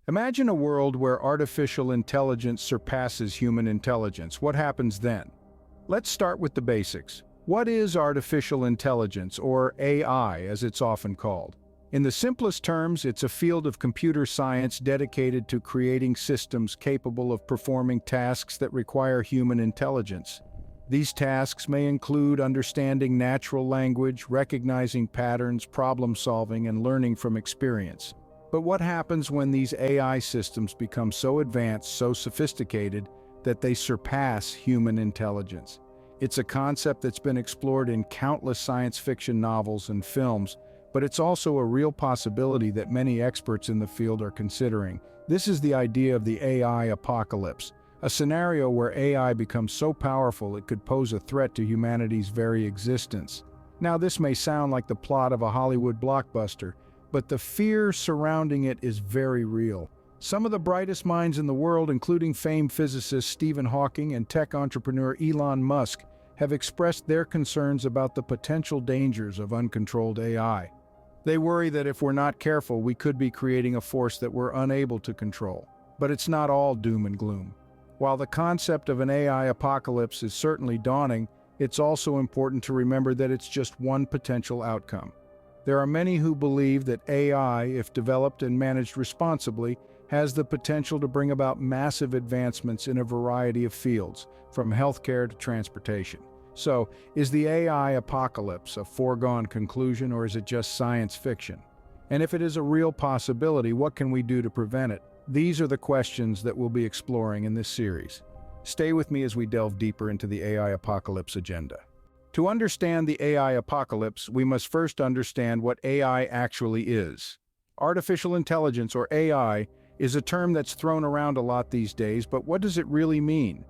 Imagine a world where artificial intelligence surpasses human intelligence. What happens then? Let's start with the basics. What is artificial intelligence, or AI as it's often called? In the simplest terms, it's a field of computer science dedicated to creating systems capable of performing tasks that require human intelligence. These tasks may include understanding natural language, recognizing patterns, problem-solving, and learning from experience. But what happens when these AI systems become so advanced, so sophisticated, that they surpass human intelligence? It's a concept that's been explored in countless science fiction novels and films, but it's also a real possibility that many experts in the field are considering. This is the idea of the AI apocalypse, a scenario where AI becomes so powerful it could pose a threat to humanity's very existence. Now, this may sound like the plot of a Hollywood blockbuster, but the fear surrounding it is very real. Some of the brightest minds in the world, including famed physicist Stephen Hawking and tech entrepreneur Elon Musk, have expressed their concerns about the potential dangers of uncontrolled AI. They worry that if we're not careful, we could be creating a force that we're unable to control. But it's not all doom and gloom. While the concept of an AI apocalypse is certainly daunting, it's also important to remember that it's just one potential outcome. There are many who believe that AI, if developed and managed responsibly, has the potential to bring about massive advancements in a variety of fields, from healthcare to transportation. So, is the AI apocalypse a foregone conclusion, or is it just science fiction? And if it is a real possibility, what can we do to prevent it? These are the questions that we'll be exploring in this series. Stay with me as we delve deeper into the AI apocalypse agenda. To understand the AI apocalypse, we must first understand what AI actually is. Artificial intelligence, or AI, is a term that's thrown around a lot these days, but what does it really mean?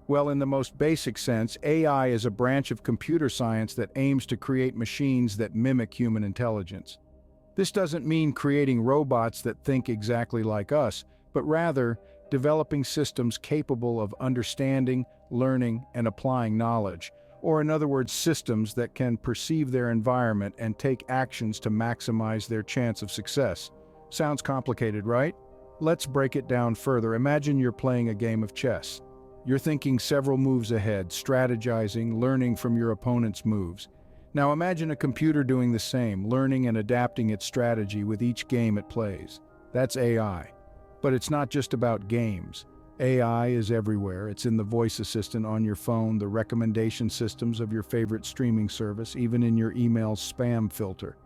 Well, in the most basic sense, AI is a branch of computer science that aims to create machines that mimic human intelligence. This doesn't mean creating robots that think exactly like us, but rather developing systems capable of understanding, learning, and applying knowledge. Or in other words, systems that can perceive their environment and take actions to maximize their chance of success. Sounds complicated, right? Let's break it down further. Imagine you're playing a game of chess. You're thinking several moves ahead, strategizing, learning from your opponent's moves. Now imagine a computer doing the same, learning and adapting its strategy with each game it plays. That's AI. But it's not just about games. AI is everywhere. It's in the voice assistant on your phone, the recommendation systems of your favorite streaming service, even in your email's spam filter.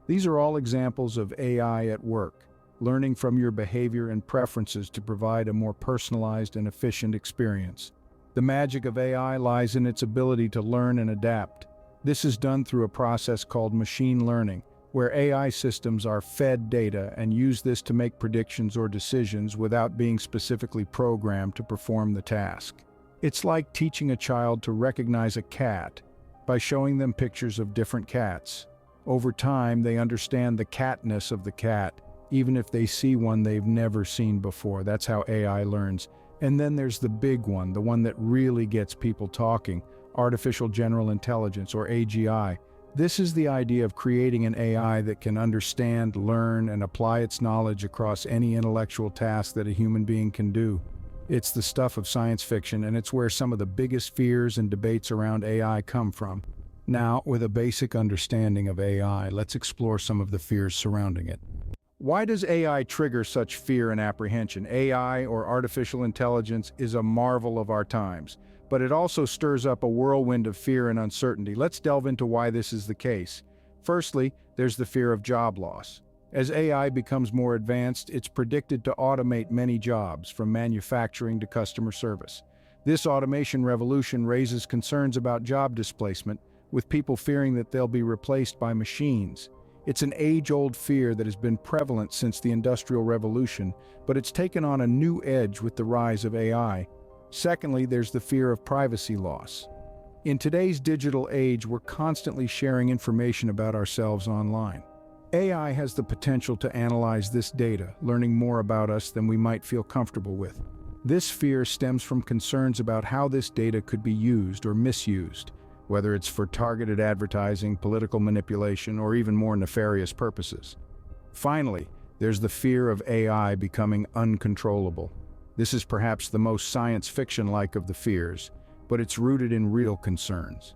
These are all examples of AI at work, learning from your behavior and preferences to provide a more personalized and efficient experience. The magic of AI lies in its ability to learn and adapt. This is done through a process called machine learning, where AI systems are fed data and use this to make predictions or decisions without being specifically programmed to perform the task. It's like teaching a child to recognize a cat by showing them pictures of different cats. Over time, they understand the catness of the cat, even if they see one they've never seen before. That's how AI learns. And then there's the big one, the one that really gets people talking, artificial general intelligence, or AGI. This is the idea of creating an AI that can understand, learn, and apply its knowledge across any intellectual task that a human being can do. It's the stuff of science fiction, and it's where some of the biggest fears and debates around AI come from. Now, with a basic understanding of AI, let's explore some of the fears surrounding it. Why does AI trigger such fear and apprehension? AI, or artificial intelligence, is a marvel of our times, but it also stirs up a whirlwind of fear and uncertainty. Let's delve into why this is the case. Firstly, there's the fear of job loss. As AI becomes more advanced, it's predicted to automate many jobs, from manufacturing to customer service. This automation revolution raises concerns about job displacement, with people fearing that they'll be replaced by machines. It's an age-old fear that has been prevalent since the Industrial Revolution, but it's taken on a new edge with the rise of AI. Secondly, there's the fear of privacy loss. In today's digital age, we're constantly sharing information about ourselves online. AI has the potential to analyze this data, learning more about us than we might feel comfortable with. This fear stems from concerns about how this data could be used or misused, whether it's for targeted advertising, political manipulation, or even more nefarious purposes. Finally, There's the fear of AI becoming uncontrollable. This is perhaps the most science fiction-like of the fears, but it's rooted in real concerns.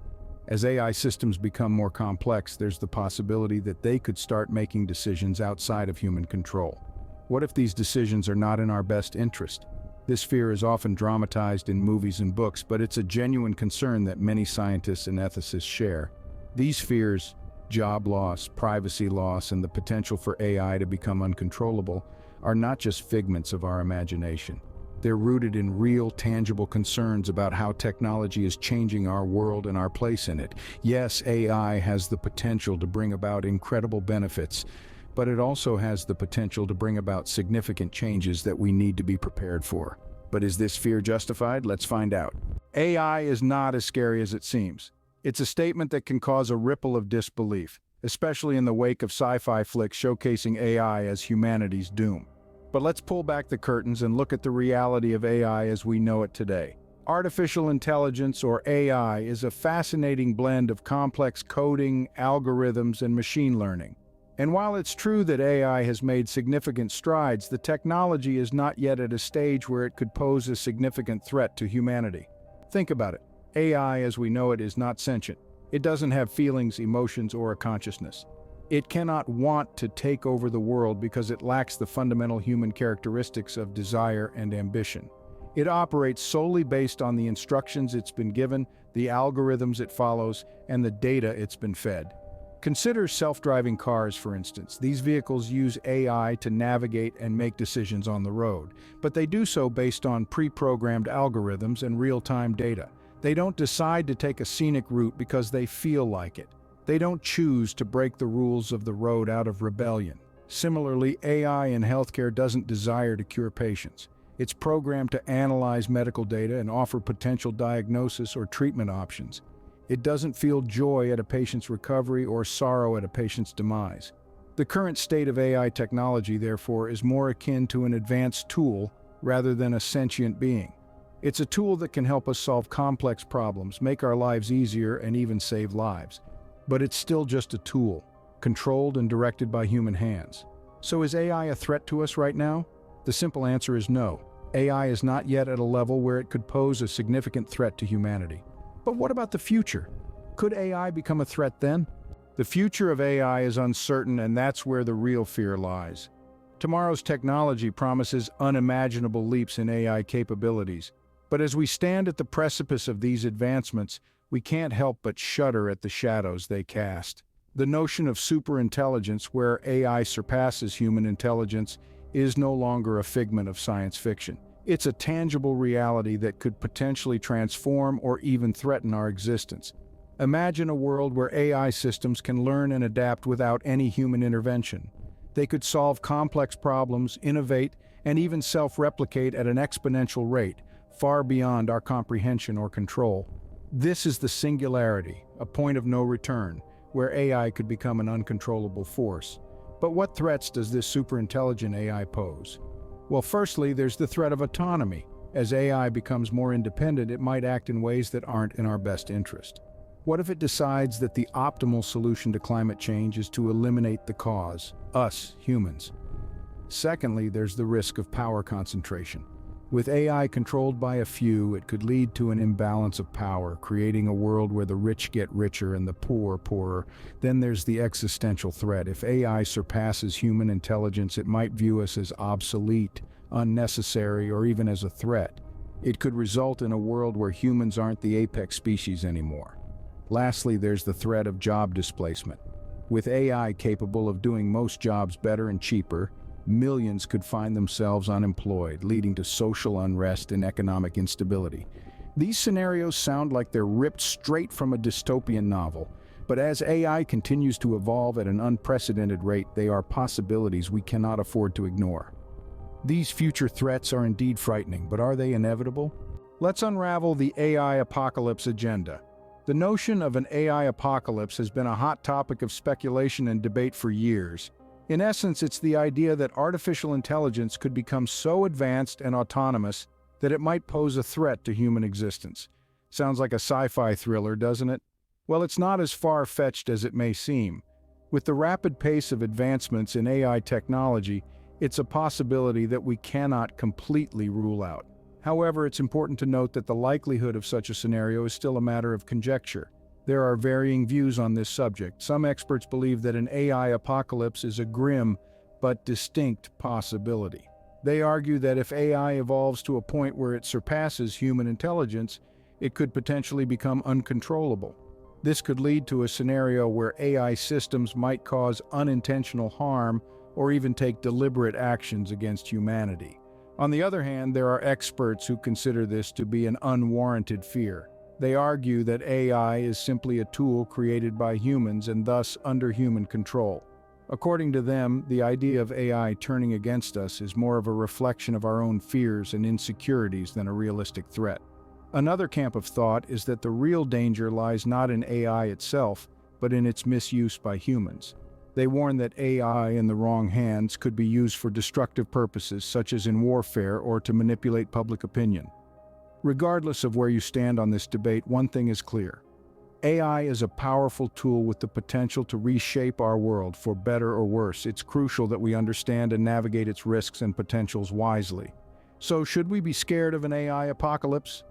As AI systems become more complex, there's the possibility that they could start making decisions outside of human control. What if these decisions are not in our best interest? This fear is often dramatized in movies and books, but it's a genuine concern that many scientists and ethicists share. These fears, job loss, privacy loss, and the potential for AI to become uncontrollable, are not just figments of our imagination. They're rooted in real, tangible concerns about how technology is changing our world and our place in it. Yes, AI has the potential to bring about incredible benefits, but it also has the potential to bring about significant changes that we need to be prepared for. But is this fear justified? Let's find out. AI is not as scary as it seems. It's a statement that can cause a ripple of disbelief, especially in the wake of sci-fi flicks showcasing AI as humanity's doom. But let's pull back the curtains and look at the reality of AI as we know it today. Artificial intelligence, or AI, is a fascinating blend of complex coding, algorithms, and machine learning. And while it's true that AI has made significant strides, the technology is not yet at a stage where it could pose a significant threat to humanity. Think about it. AI, as we know it, is not sentient. It doesn't have feelings, emotions, or a consciousness. It cannot want to take over the world because it lacks the fundamental human characteristics of desire and ambition. It operates solely based on the instructions it's been given, the algorithms it follows, and the data it's been fed. Consider self-driving cars, for instance. These vehicles use AI to navigate and make decisions on the road, but they do so based on pre-programmed algorithms and real-time data. They don't decide to take a scenic route because they feel like it. They don't choose to break the rules of the road out of rebellion. Similarly, AI in healthcare doesn't desire to cure patients. It's programmed to analyze medical data and offer potential diagnosis or treatment options. It doesn't feel joy at a patient's recovery or sorrow at a patient's demise. The current state of AI technology, therefore, is more akin to an advanced tool rather than a sentient being. It's a tool that can help us solve complex problems, make our lives easier, and even save lives. But it's still just a tool, controlled and directed by human hands. So is AI a threat to us right now? The simple answer is no. AI is not yet at a level where it could pose a significant threat to humanity. But what about the future? Could AI become a threat then? The future of AI is uncertain, and that's where the real fear lies. Tomorrow's technology promises unimaginable leaps in AI capabilities. But as we stand at the precipice of these advancements, we can't help but shudder at the shadows they cast. The notion of superintelligence, where AI surpasses human intelligence, is no longer a figment of science fiction. It's a tangible reality that could potentially transform or even threaten our existence. Imagine a world where AI systems can learn and adapt without any human intervention. They could solve complex problems, innovate, and even self-replicate at an exponential rate, far beyond our comprehension or control. This is the singularity, a point of no return, where AI could become an uncontrollable force. But what threats does this superintelligent AI pose? Well, firstly, there's the threat of autonomy. As AI becomes more independent, it might act in ways that aren't in our best interest. What if it decides that the optimal solution to climate change is to eliminate the cause, us, humans? Secondly, there's the risk of power concentration. With AI controlled by a few, it could lead to an imbalance of power, creating a world where the rich get richer and the poor poorer. Then there's the existential threat. If AI surpasses human intelligence, it might view us as obsolete, unnecessary, or even as a threat. It could result in a world where humans aren't the apex species anymore. Lastly, there's the threat of job displacement. With AI capable of doing most jobs better and cheaper, millions could find themselves unemployed, leading to social unrest and economic instability. These scenarios sound like they're ripped straight from a dystopian novel, but as AI continues to evolve at an unprecedented rate, they are possibilities we cannot afford to ignore. These future threats are indeed frightening, but are they inevitable? Let's unravel the AI apocalypse agenda. The notion of an AI apocalypse has been a hot topic of speculation and debate for years. In essence, it's the idea that artificial intelligence could become so advanced and autonomous that it might pose a threat to human existence. Sounds like a sci-fi thriller, doesn't it? Well, it's not as far-fetched as it may seem. With the rapid pace of advancements in AI technology, it's a possibility that we cannot completely rule out. However, it's important to note that the likelihood of such a scenario is still a matter of conjecture. There are varying views on this subject. Some experts believe that an AI apocalypse is a grim but distinct possibility. They argue that if AI evolves to a point where it surpasses human intelligence, it could potentially become uncontrollable. This could lead to a scenario where AI systems might cause unintentional harm or even take deliberate actions against humanity. On the other hand, there are experts who consider this to be an unwarranted fear. They argue that AI is simply a tool created by humans and thus under human control. According to them, the idea of AI turning against us is more of a reflection of our own fears and insecurities than a realistic threat. Another camp of thought is that the real danger lies not in AI itself, but in its misuse by humans. They warn that AI in the wrong hands could be used for destructive purposes, such as in warfare or to manipulate public opinion. Regardless of where you stand on this debate, one thing is clear. AI is a powerful tool with the potential to reshape our world for better or worse. It's crucial that we understand and navigate its risks and potentials wisely. So, should we be scared of an AI apocalypse?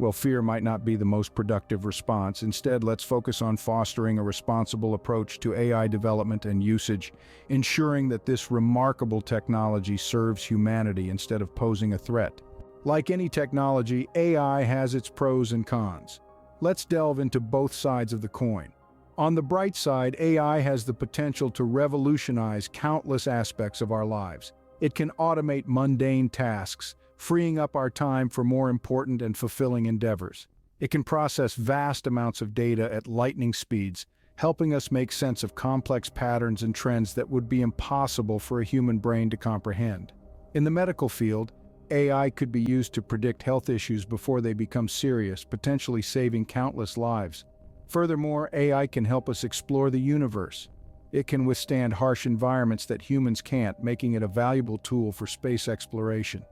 Well, fear might not be the most productive response. Instead, let's focus on fostering a responsible approach to AI development and usage, ensuring that this remarkable technology serves humanity instead of posing a threat. Like any technology, AI has its pros and cons. Let's delve into both sides of the coin. On the bright side, AI has the potential to revolutionize countless aspects of our lives. It can automate mundane tasks, freeing up our time for more important and fulfilling endeavors. It can process vast amounts of data at lightning speeds, helping us make sense of complex patterns and trends that would be impossible for a human brain to comprehend. In the medical field, AI could be used to predict health issues before they become serious, potentially saving countless lives. Furthermore, AI can help us explore the universe. It can withstand harsh environments that humans can't, making it a valuable tool for space exploration.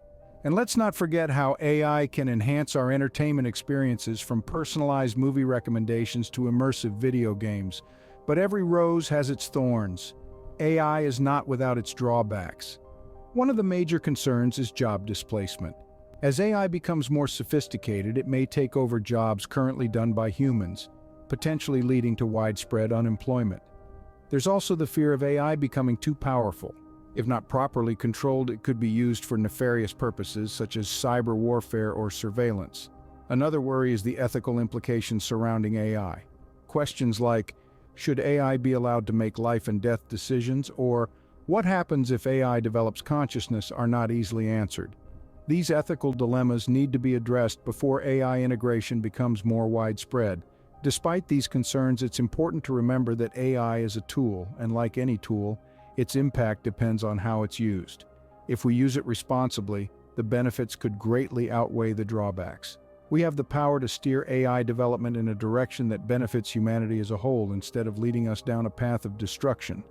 And let's not forget how AI can enhance our entertainment experiences, from personalized movie recommendations to immersive video games. But every rose has its thorns. AI is not without its drawbacks. One of the major concerns is job displacement. As AI becomes more sophisticated, it may take over jobs currently done by humans, potentially leading to widespread unemployment. There's also the fear of AI becoming too powerful. If not properly controlled, it could be used for nefarious purposes such as cyber warfare or surveillance. Another worry is the ethical implications surrounding AI. Questions like, should AI be allowed to make life and death decisions, or what happens if AI develops consciousness, are not easily answered. These ethical dilemmas need to be addressed before AI integration becomes more widespread. Despite these concerns, it's important to remember that AI is a tool, and like any tool, its impact depends on how it's used. If we use it responsibly, the benefits could greatly outweigh the drawbacks. We have the power to steer AI development in a direction that benefits humanity as a whole instead of leading us down a path of destruction.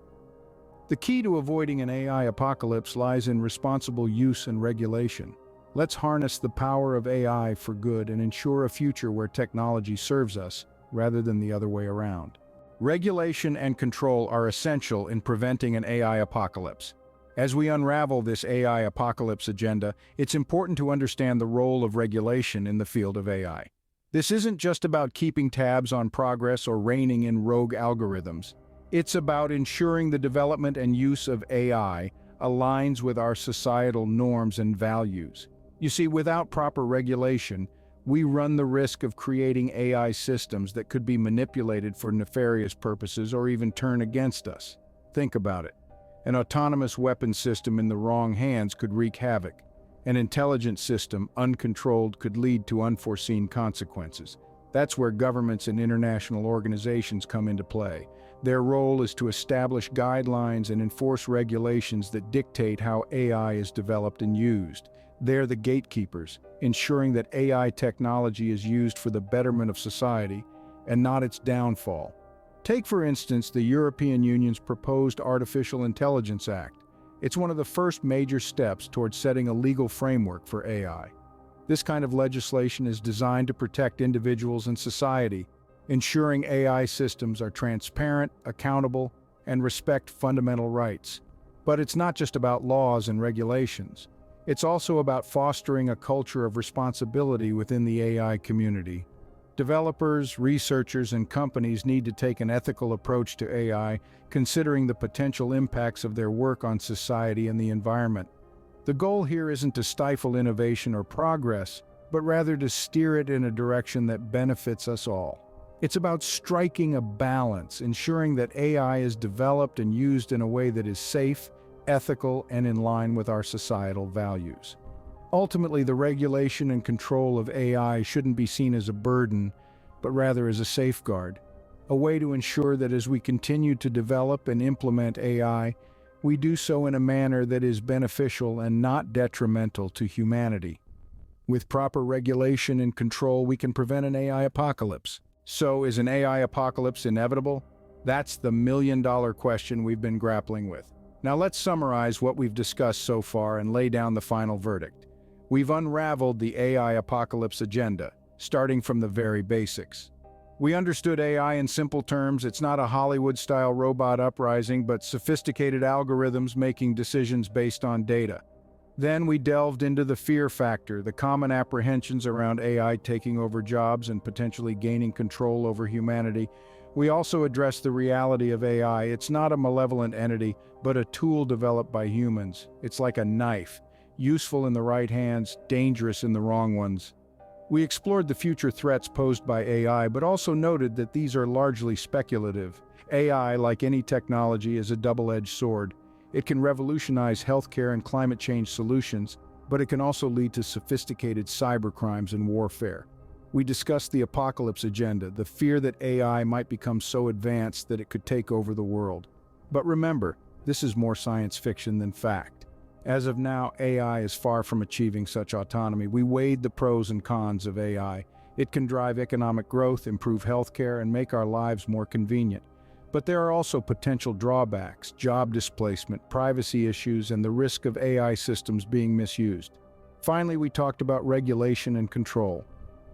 The key to avoiding an AI apocalypse lies in responsible use and regulation. Let's harness the power of AI for good and ensure a future where technology serves us rather than the other way around. Regulation and control are essential in preventing an AI apocalypse. As we unravel this AI apocalypse agenda, it's important to understand the role of regulation in the field of AI. This isn't just about keeping tabs on progress or reining in rogue algorithms. It's about ensuring the development and use of AI aligns with our societal norms and values. You see, without proper regulation, we run the risk of creating AI systems that could be manipulated for nefarious purposes or even turn against us. Think about it. An autonomous weapon system in the wrong hands could wreak havoc. An intelligent system, uncontrolled, could lead to unforeseen consequences. That's where governments and international organizations come into play. Their role is to establish guidelines and enforce regulations that dictate how AI is developed and used. They're the gatekeepers, ensuring that AI technology is used for the betterment of society and not its downfall. Take, for instance, the European Union's proposed Artificial Intelligence Act. It's one of the first major steps towards setting a legal framework for AI. This kind of legislation is designed to protect individuals and society, ensuring AI systems are transparent, accountable, and respect fundamental rights. But it's not just about laws and regulations. It's also about fostering a culture of responsibility within the AI community. Developers, researchers, and companies need to take an ethical approach to AI, considering the potential impacts of their work on society and the environment. The goal here isn't to stifle innovation or progress, but rather to steer it in a direction that benefits us all. It's about striking a balance, ensuring that AI is developed and used in a way that is safe, ethical, and in line with our societal values. Ultimately, the regulation and control of AI shouldn't be seen as a burden, but rather as a safeguard, a way to ensure that as we continue to develop and implement AI, we do so in a manner that is beneficial and not detrimental to humanity. With proper regulation and control, we can prevent an AI apocalypse. So, is an AI apocalypse inevitable? That's the million-dollar question we've been grappling with. Now let's summarize what we've discussed so far and lay down the final verdict. We've unraveled the AI apocalypse agenda, starting from the very basics. We understood AI in simple terms. It's not a Hollywood-style robot uprising, but sophisticated algorithms making decisions based on data. Then we delved into the fear factor, the common apprehensions around AI taking over jobs and potentially gaining control over humanity. We also addressed the reality of AI. It's not a malevolent entity, but a tool developed by humans. It's like a knife, useful in the right hands, dangerous in the wrong ones. We explored the future threats posed by AI, but also noted that these are largely speculative. AI, like any technology, is a double-edged sword. It can revolutionize healthcare and climate change solutions, but it can also lead to sophisticated cybercrimes and warfare. We discussed the apocalypse agenda, the fear that AI might become so advanced that it could take over the world. But remember, this is more science fiction than fact. As of now, AI is far from achieving such autonomy. We weighed the pros and cons of AI. It can drive economic growth, improve healthcare, and make our lives more convenient. But there are also potential drawbacks, job displacement, privacy issues, and the risk of AI systems being misused. Finally, we talked about regulation and control.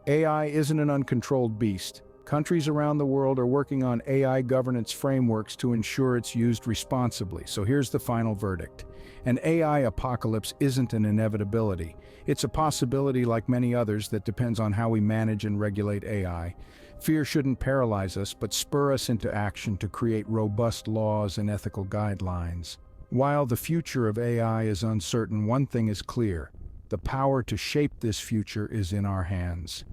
AI isn't an uncontrolled beast. Countries around the world are working on AI governance frameworks to ensure it's used responsibly. So here's the final verdict. An AI apocalypse isn't an inevitability. It's a possibility like many others that depends on how we manage and regulate AI. Fear shouldn't paralyze us, but spur us into action to create robust laws and ethical guidelines. While the future of AI is uncertain, one thing is clear. The power to shape this future is in our hands.